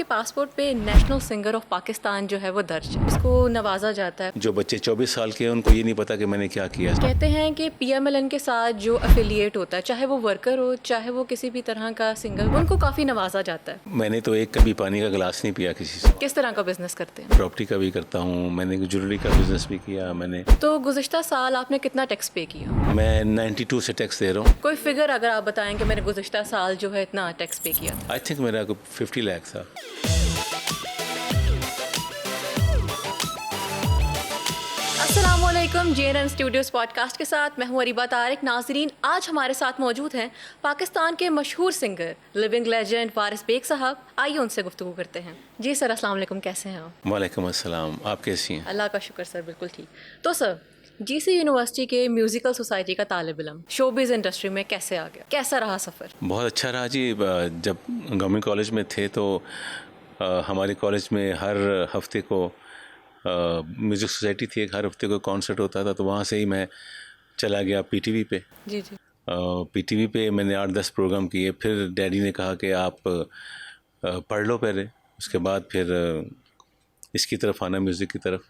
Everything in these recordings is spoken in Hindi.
आपके पासपोर्ट पे नेशनल सिंगर ऑफ पाकिस्तान जो है वो दर्ज है, इसको नवाजा जाता है। जो बच्चे 24 साल के हैं उनको ये नहीं पता कि मैंने क्या किया। कहते हैं कि पीएमएलएन के साथ जो एफिलिएट होता है, चाहे वो वर्कर हो चाहे वो किसी भी तरह का सिंगर, उनको काफ़ी नवाजा जाता है। मैंने तो एक कभी पानी का गिलास नहीं पिया किसी से। किस तरह का बिजनेस करते हैं? प्रॉपर्टी का भी करता हूँ, मैंने ज्वेलरी का बिजनेस भी किया मैंने। तो गुज़िश्ता साल आपने कितना टैक्स पे किया? मैं 92 से टैक्स दे रहा हूँ। कोई फिगर अगर आप बताएं कि मैंने गुज़िश्ता साल जो है इतना टैक्स पे किया। आई थिंक मेरा 50 लाख था। अस्सलामुअलैकुम, JNN स्टूडियोज पॉडकास्ट के साथ मैं हूँ अरीबा तारिक। नाजरीन, आज हमारे साथ मौजूद हैं पाकिस्तान के मशहूर सिंगर, लिविंग लेजेंड वारिस बेग साहब। आइए उनसे गुफ्तगू करते हैं। जी सर, अस्सलाम वालेकुम, कैसे हैं आप? वालेकुम अस्सलाम, आप कैसी हैं? अल्लाह का शुक्र सर, बिल्कुल ठीक। तो सर, GC यूनिवर्सिटी के म्यूज़िकल सोसाइटी का तालिब इल्म शोबिज़ इंडस्ट्री में कैसे आ गया, कैसा रहा सफ़र? बहुत अच्छा रहा जी। जब गवर्नमेंट कॉलेज में थे तो हमारे कॉलेज में हर हफ्ते को म्यूज़िक सोसाइटी थी, हर हफ्ते को कॉन्सर्ट होता था, तो वहाँ से ही मैं चला गया PTV पे। जी जी। PTV पे मैंने 8-10 प्रोग्राम किए। फिर डैडी ने कहा कि आप पढ़ लो पहले, उसके बाद फिर इसकी तरफ आना, म्यूज़िक की तरफ।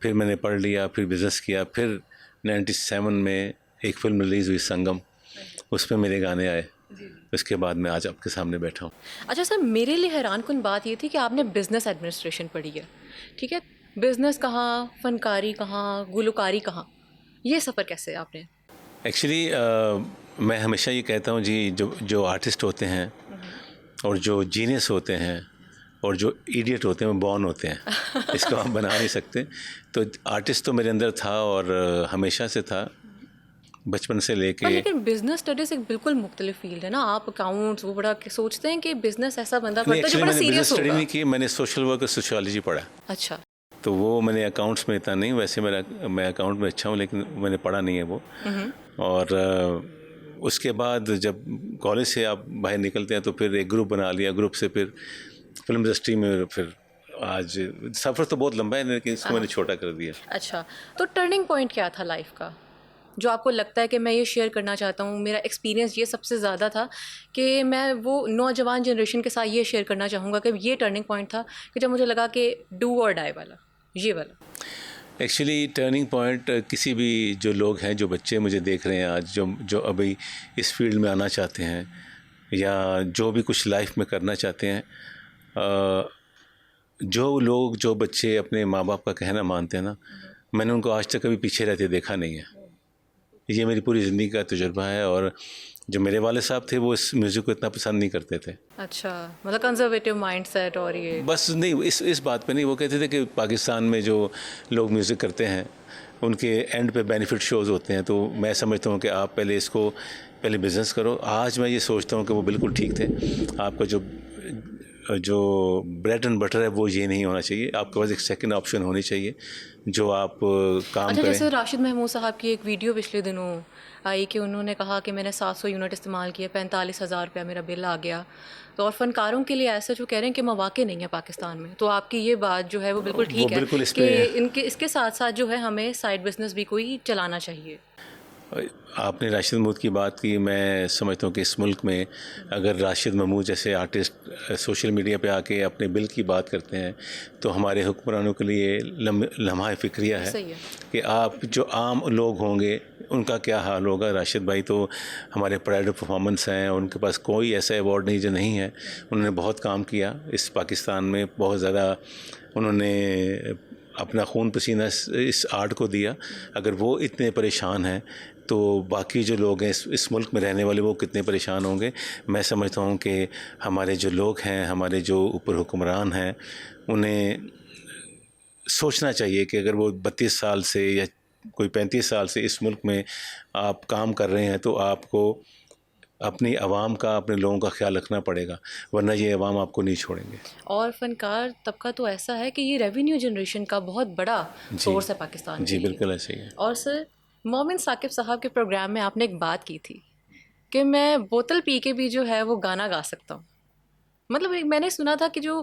फिर मैंने पढ़ लिया, फिर बिज़नेस किया। फिर 97 में एक फ़िल्म रिलीज़ हुई संगम, उसमें मेरे गाने आए। उसके बाद मैं आज आपके सामने बैठा हूँ। अच्छा सर, मेरे लिए हैरानकुन बात ये थी कि आपने बिज़नेस एडमिनिस्ट्रेशन पढ़ी है, ठीक है। बिज़नेस कहाँ, फनकारी कहाँ, गुलकारी कहाँ, ये सफ़र कैसे आपने? एक्चुअली मैं हमेशा ये कहता हूँ जी, जो आर्टिस्ट होते हैं और जो जीनियस होते हैं और जो इडियट होते हैं वो बॉर्न होते हैं। इसको हम बना नहीं सकते। तो आर्टिस्ट तो मेरे अंदर था और हमेशा से था, बचपन से लेके। लेकिन बिजनेस स्टडीज एक बिल्कुल मुख्तलिफ फील्ड है ना। आप अकाउंट्स वो बड़ा सोचते हैं कि बिजनेस ऐसा बंदा पढ़ता है जो बड़ा सीरियस होगा। स्टडी नहीं की, मैंने सोशल वर्क और सोशियोलॉजी पढ़ा। अच्छा। तो वो मैंने अकाउंट्स में इतना नहीं, वैसे मैं अकाउंट में अच्छा हूँ, लेकिन मैंने पढ़ा नहीं है वो। और उसके बाद जब कॉलेज से आप बाहर निकलते हैं तो फिर एक ग्रुप बना लिया, ग्रुप से फिर फिल्म इंडस्ट्री में। फिर आज सफ़र तो बहुत लंबा है, लेकिन इसको मैंने छोटा कर दिया। अच्छा, तो टर्निंग पॉइंट क्या था लाइफ का जो आपको लगता है कि मैं ये शेयर करना चाहता हूँ? मेरा एक्सपीरियंस ये सबसे ज़्यादा था कि मैं वो नौजवान जनरेशन के साथ ये शेयर करना चाहूँगा कि ये टर्निंग पॉइंट था कि जब मुझे लगा कि डू और डाई वाला, ये वाला। एक्चुअली टर्निंग पॉइंट किसी भी जो लोग हैं, जो बच्चे मुझे देख रहे हैं आज, जो अभी इस फील्ड में आना चाहते हैं या जो भी कुछ लाइफ में करना चाहते हैं, जो बच्चे अपने माँ बाप का कहना मानते हैं ना, मैंने उनको आज तक कभी पीछे रहते देखा नहीं है। ये मेरी पूरी ज़िंदगी का तजुर्बा है। और जो मेरे वाले साहब थे वो इस म्यूज़िक को इतना पसंद नहीं करते थे। अच्छा, मतलब कंजर्वेटिव माइंडसेट। और ये बस नहीं, इस बात पे नहीं। वो कहते थे कि पाकिस्तान में जो लोग म्यूज़िक करते हैं उनके एंड पे बेनिफिट शोज़ होते हैं, तो मैं समझता हूँ कि आप पहले बिज़नेस करो। आज मैं ये सोचता हूँ कि वो बिल्कुल ठीक थे। आपका जो ब्रेड एंड बटर है वो ये नहीं होना चाहिए। आपके पास एक सेकंड ऑप्शन होनी चाहिए जो आप काम अच्छा, करें। जैसे राशिद महमूद साहब की एक वीडियो पिछले दिनों आई कि उन्होंने कहा कि मैंने 700 यूनिट इस्तेमाल किया, 45,000 रुपया मेरा बिल आ गया। तो और फ़नकारों के लिए ऐसा जो कह रहे हैं कि मौके नहीं है पाकिस्तान में, तो आपकी ये बात जो है वो बिल्कुल ठीक है कि इसके साथ साथ जो है हमें साइड बिजनेस भी कोई चलाना चाहिए। आपने राशिद महमूद की बात की। मैं समझता हूँ कि इस मुल्क में अगर राशिद महमूद जैसे आर्टिस्ट सोशल मीडिया पे आके अपने बिल की बात करते हैं तो हमारे हुक्मरानों के लिए लम्हा फ़िक्रिया है कि आप जो आम लोग होंगे उनका क्या हाल होगा। राशिद भाई तो हमारे प्राइड परफॉर्मेंस हैं, उनके पास कोई ऐसा अवार्ड नहीं जो नहीं है। उन्होंने बहुत काम किया इस पाकिस्तान में, बहुत ज़्यादा उन्होंने अपना खून पसीना इस आर्ट को दिया। अगर वो इतने परेशान हैं तो बाकी जो लोग हैं इस मुल्क में रहने वाले वो कितने परेशान होंगे। मैं समझता हूँ कि हमारे जो लोग हैं, हमारे जो ऊपर हुक्मरान हैं, उन्हें सोचना चाहिए कि अगर वो 32 साल से या कोई 35 साल से इस मुल्क में आप काम कर रहे हैं तो आपको अपनी आवाम का, अपने लोगों का ख्याल रखना पड़ेगा, वरना ये आवाम आपको नहीं छोड़ेंगे। और फ़नकार तबका तो ऐसा है कि ये रेवेन्यू जनरेशन का बहुत बड़ा सोर्स है पाकिस्तान जी के लिए। बिल्कुल ऐसे ही है। और सर, मोमिन साकिब साहब के प्रोग्राम में आपने एक बात की थी कि मैं बोतल पी के भी जो है वो गाना गा सकता हूँ। मतलब मैंने सुना था कि जो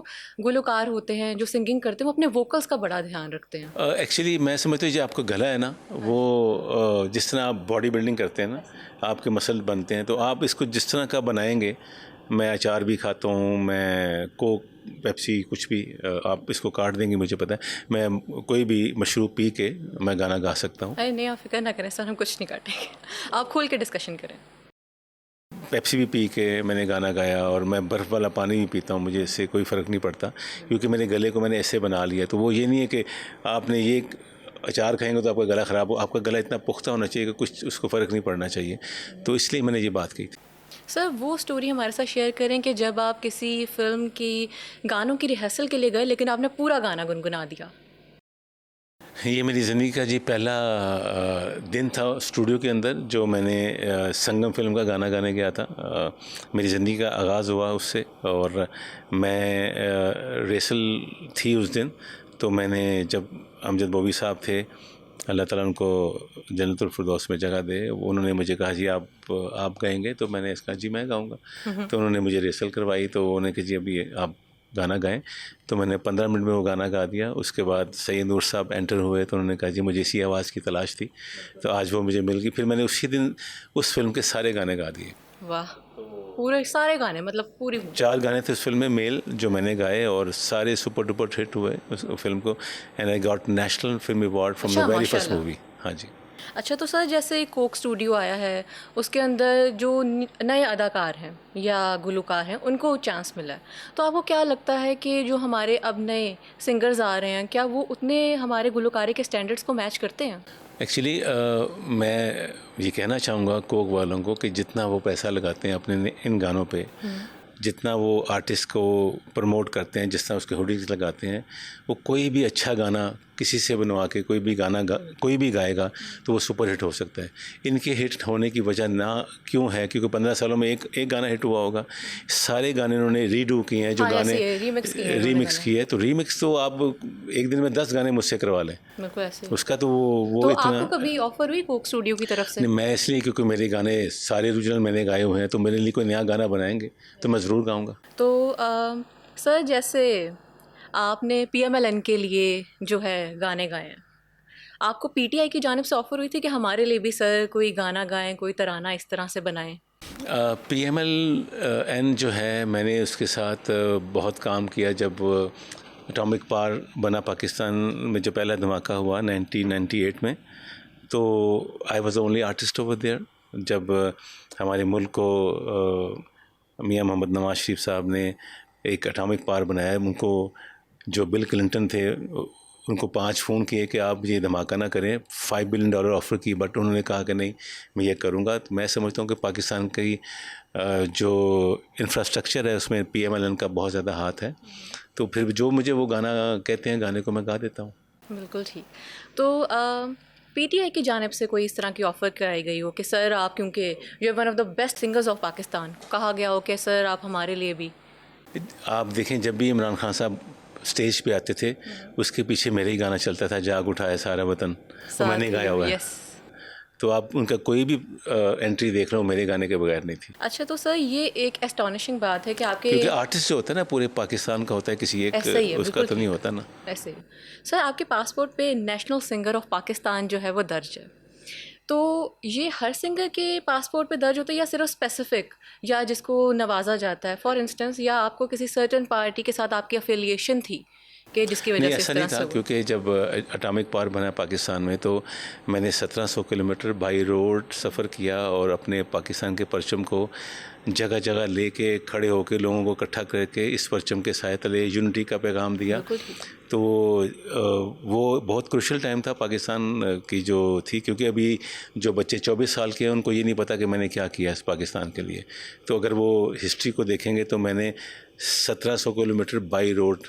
गुलकार होते हैं, जो सिंगिंग करते हैं, वो अपने वोकल्स का बड़ा ध्यान रखते हैं। एक्चुअली मैं समझता हूँ जो आपका गला है ना, वो जिस तरह आप बॉडी बिल्डिंग करते हैं ना, आपके मसल बनते हैं, तो आप इसको जिस तरह का बनाएंगे। मैं अचार भी खाता हूँ, मैं कोक पेप्सी कुछ भी आप इसको काट देंगे, मुझे पता है, मैं कोई भी मशरूब पी के मैं गाना गा सकता हूँ। अरे नहीं, आप फिक्र ना करें सर, हम कुछ नहीं काटेंगे, आप खुल के डिस्कशन करें। पेप्सी भी पी के मैंने गाना गाया, और मैं बर्फ़ वाला पानी भी पीता हूँ, मुझे इससे कोई फ़र्क नहीं पड़ता, क्योंकि मेरे गले को मैंने ऐसे बना लिया। तो वो ये नहीं है कि आपने ये अचार खाएंगे तो आपका गला ख़राब हो, आपका गला इतना पुख्ता होना चाहिए कि कुछ उसको फ़र्क नहीं पड़ना चाहिए। तो इसलिए मैंने ये बात की थी। सर वो स्टोरी हमारे साथ शेयर करें कि जब आप किसी फिल्म की गानों की रिहर्सल के लिए गए लेकिन आपने पूरा गाना गुनगुना दिया। ये मेरी ज़िंदगी का जी पहला दिन था स्टूडियो के अंदर, जो मैंने संगम फिल्म का गाना गाने गया था। मेरी ज़िंदगी का आगाज़ हुआ उससे, और मैं रेसल थी उस दिन। तो मैंने, जब अमजद बॉबी साहब थे, अल्लाह ताला उनको जन्नतुल फिरदौस में जगह दे, उन्होंने मुझे कहा जी आप गाएंगे? तो मैंने कहा जी मैं गाऊंगा। तो उन्होंने मुझे रेसल करवाई, तो उन्होंने कहा जी अभी आप गाना गाएं। तो मैंने 15 मिनट में वो गाना गा दिया। उसके बाद सैयद नूर साहब एंटर हुए, तो उन्होंने कहा जी मुझे इसी आवाज़ की तलाश थी, तो आज वो मुझे मिल गई। फिर मैंने उसी दिन उस फिल्म के सारे गाने गा दिए। वाह, पूरे सारे गाने, मतलब पूरी 4 गाने थे उस फिल्म में मेल, जो मैंने गाए, और सारे सुपर डुपर हिट हुए उस फिल्म को। And I got national film award from the very first movie. हाँ जी। अच्छा, तो सर जैसे कोक स्टूडियो आया है, उसके अंदर जो नए अदाकार हैं या गुलकार हैं उनको चांस मिला है, तो आपको क्या लगता है कि जो हमारे अब नए सिंगर्स आ रहे हैं, क्या वो उतने हमारे गुलकारी के स्टैंडर्ड्स को मैच करते हैं? एक्चुअली मैं ये कहना चाहूँगा कोक वालों को कि जितना वो पैसा लगाते हैं अपने इन गानों पे, जितना वो आर्टिस्ट को प्रमोट करते हैं, जिस तरह उसके होर्डिंग्स लगाते हैं, वो कोई भी अच्छा गाना किसी से बनवा के कोई भी गाएगा तो वो सुपर हिट हो सकता है। इनके हिट होने की वजह ना क्यों है, क्योंकि 15 सालों में एक गाना हिट हुआ होगा। सारे गाने उन्होंने रीडू किए हैं, जो गाने रीमिक्स किए हैं। तो रीमिक्स तो आप एक दिन में 10 गाने मुझसे करवा लें, बिल्कुल ऐसे। उसका तो वो तो इतना। आपको कभी ऑफर हुई कोक स्टूडियो की तरफ से? नहीं, मैं इसलिए क्योंकि मेरे गाने सारे ओरिजिनल मैंने गाए हुए हैं, तो मेरे लिए कोई नया गाना बनाएंगे तो मैं ज़रूर गाऊंगा। तो सर जैसे आपने पीएमएलएन के लिए जो है गाने गाए हैं, आपको पीटीआई की जानिब से ऑफ़र हुई थी कि हमारे लिए भी सर कोई गाना गाएं, कोई तराना इस तरह से बनाएं? PMLN जो है, मैंने उसके साथ बहुत काम किया। जब एटॉमिक पावर बना पाकिस्तान में, जो पहला धमाका हुआ 1998 में, तो I was the only artist over there. जब हमारे मुल्क को मियां मोहम्मद नवाज शरीफ साहब ने एक एटॉमिक पावर बनाया, उनको जो बिल क्लिंटन थे उनको 5 फ़ोन किए कि आप ये धमाका ना करें, $5 बिलियन ऑफ़र की, बट उन्होंने कहा कि नहीं मैं ये करूँगा। तो मैं समझता हूँ कि पाकिस्तान की जो इंफ्रास्ट्रक्चर है उसमें PMLN का बहुत ज़्यादा हाथ है। तो फिर जो मुझे वो गाना कहते हैं, गाने को मैं गा देता हूँ। बिल्कुल ठीक। तो पीटीआई की जानिब से कोई इस तरह की ऑफ़र कराई गई हो कि सर आप, क्योंकि you are one of the best singers of Pakistan, कहा गया हो कि सर आप हमारे लिए भी? आप देखें, जब भी इमरान खान साहब स्टेज पे आते थे, उसके पीछे मेरा ही गाना चलता था, जाग उठा है सारा वतन, वो मैंने गाया हुआ है। तो आप उनका कोई भी एंट्री देख रहे हो, मेरे गाने के बगैर नहीं थी। अच्छा, तो सर ये एक एस्टॉनिशिंग बात है कि आपके, क्योंकि आर्टिस्ट जो होता है ना पूरे पाकिस्तान का होता है, किसी एक उसका तो नहीं होता ना। ऐसे ही सर आपके पासपोर्ट पे नेशनल सिंगर ऑफ पाकिस्तान जो है वो दर्ज है, तो ये हर सिंगर के पासपोर्ट पे दर्ज होता है या सिर्फ स्पेसिफिक, या जिसको नवाजा जाता है फॉर इंस्टेंस, या आपको किसी सर्टेन पार्टी के साथ आपकी अफिलिएशन थी कि जिसकी वजह से ऐसा नहीं था? क्योंकि जब एटॉमिक पावर बना पाकिस्तान में, तो मैंने 1700 किलोमीटर बाई रोड सफ़र किया और अपने पाकिस्तान के परचम को जगह जगह लेके खड़े होकर लोगों को इकट्ठा करके इस परचम के साए तले यूनिटी का पैगाम दिया। तो वो बहुत क्रूशल टाइम था पाकिस्तान की जो थी, क्योंकि अभी जो बच्चे 24 साल के हैं उनको ये नहीं पता कि मैंने क्या किया इस पाकिस्तान के लिए। तो अगर वो हिस्ट्री को देखेंगे तो मैंने 1700 kilometre by road,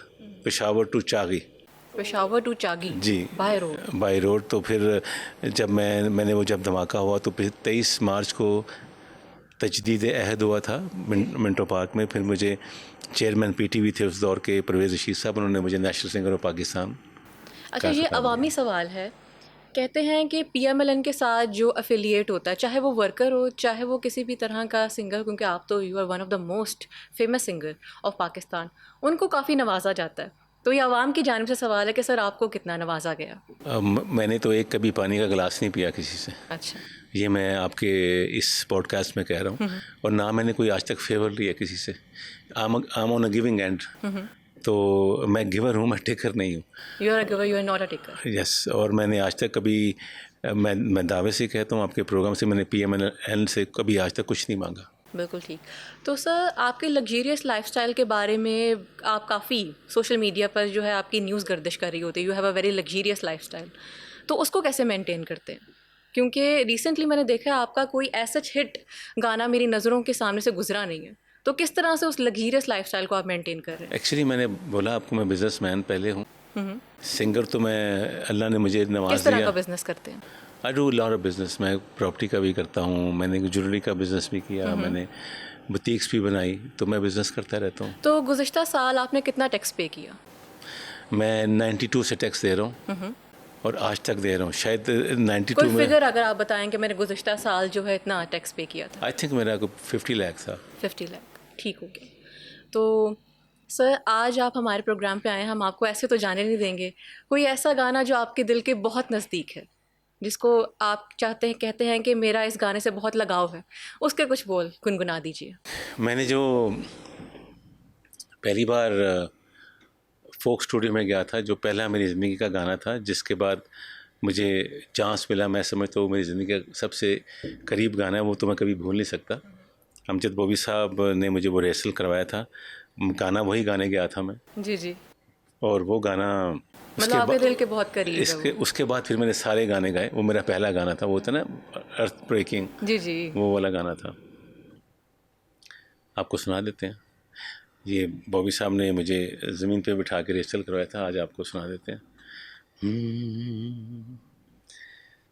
Peshawar to Chagai ji, by road. तो फिर जब मैंने वो जब धमाका हुआ, तो फिर 23 मार्च को तजदीद अहद हुआ था मिंटो पार्क में। फिर मुझे चेयरमैन PTV थे उस दौर के, परवेज़ रशीद साहब, उन्होंने मुझे नेशनल सिंगर ऑफ पाकिस्तान। अच्छा, ये अवामी सवाल है, कहते हैं कि PMLN के साथ जो अफिलिएट होता है, चाहे वो वर्कर हो चाहे वो किसी भी तरह का सिंगर, क्योंकि आप तो you are one of the most famous singer of Pakistan, उनको काफ़ी नवाजा जाता है। तो ये आवाम की जानिब से सवाल है कि सर आपको कितना नवाजा गया? मैंने तो एक कभी पानी का गिलास नहीं पिया किसी से। अच्छा, ये मैं आपके इस पॉडकास्ट में कह रहा हूँ। और ना मैंने कोई आज तक फेवर लिया किसी से। I am on a giving end. तो मैं गिवर हूँ, मैं टेकर नहीं हूँ। You are a giver, you are not a taker. Yes, और मैंने आज तक कभी मैं दावे से कहता हूँ आपके प्रोग्राम से, मैंने PMNL से कभी आज तक कुछ नहीं मांगा। बिल्कुल ठीक। तो सर आपके लग्जरियस लाइफस्टाइल के बारे में आप काफ़ी सोशल मीडिया पर जो है आपकी न्यूज़ गर्दिश कर रही होती है, you have a very luxurious lifestyle, तो उसको कैसे मेंटेन करते हैं? क्योंकि रिसेंटली मैंने देखा है आपका कोई ऐसा हिट गाना मेरी नज़रों के सामने से गुजरा नहीं है, तो किस तरह से उस लग्जरियस लाइफस्टाइल को आप मेंटेन कर रहे हैं? एक्चुअली मैंने बोला आपको, मैं बिजनेसमैन पहले हूँ, सिंगर तो मैं, अल्लाह ने मुझे किस नवाज तरह दिया। का बिजनेस करते हैं? I do lot of business, मैं प्रॉपर्टी का भी करता हूँ, मैंने ज्वेलरी का बिजनेस भी किया, मैंने बुटीक्स भी बनाई, तो मैं बिजनेस करता रहता हूँ। तो गुज़िश्ता साल आपने कितना टैक्स पे किया? मैं 92 से टैक्स दे रहा हूँ और आज तक दे रहा हूँ, शायद 92 कोई में। फिगर अगर आप बताएं कि मैंने गुज़िश्ता साल जो है इतना टैक्स पे किया था? आई थिंक मेरा 50 लाख था। 50 लाख, ठीक हो गया। तो सर आज आप हमारे प्रोग्राम पे आए हैं, हम आपको ऐसे तो जाने नहीं देंगे, कोई ऐसा गाना जो आपके दिल के बहुत नज़दीक है, जिसको आप चाहते हैं, कहते हैं कि मेरा इस गाने से बहुत लगाव है, उसके कुछ बोल गुनगुना दीजिए। मैंने जो पहली बार फोक स्टूडियो में गया था, जो पहला मेरी ज़िंदगी का गाना था, जिसके बाद मुझे चांस मिला, मैं समझता हूँ मेरी ज़िंदगी का सबसे करीब गाना है, वो तो मैं कभी भूल नहीं सकता। अमजद बॉबी साहब ने मुझे वो रिहर्सल करवाया था, गाना वही गाने गया था मैं, जी जी, और वो गाना मतलब आपके दिल के बहुत करीब है वो। उसके बाद फिर मैंने सारे गाने गाए। वो मेरा पहला गाना था, वो था ना अर्थ ब्रेकिंग, जी जी, वो वाला गाना था। आपको सुना देते हैं, ये बॉबी साहब ने मुझे ज़मीन पे बिठा के रिहर्सल करवाया था, आज आपको सुना देते हैं।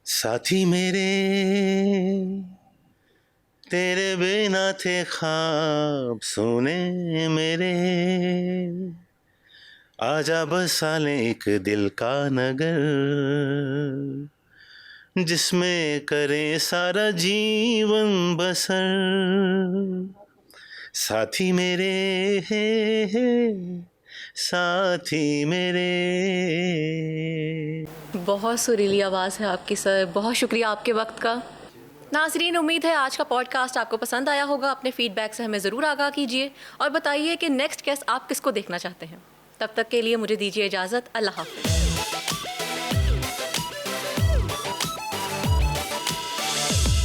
साथी मेरे तेरे बिना थे ख्वाब सोने मेरे, आजा बसा ले एक दिल का नगर, जिसमें करे सारा जीवन बसर। साथी मेरे साथी मेरे। बहुत सुरीली आवाज़ है आपकी सर, बहुत शुक्रिया आपके वक्त का। नाज़रीन, उम्मीद है आज का पॉडकास्ट आपको पसंद आया होगा। अपने फीडबैक से हमें ज़रूर आगाह कीजिए और बताइए कि नेक्स्ट गेस्ट आप किसको देखना चाहते हैं। तब तक के लिए मुझे दीजिए इजाज़त। अल्लाह हाफ़िज़।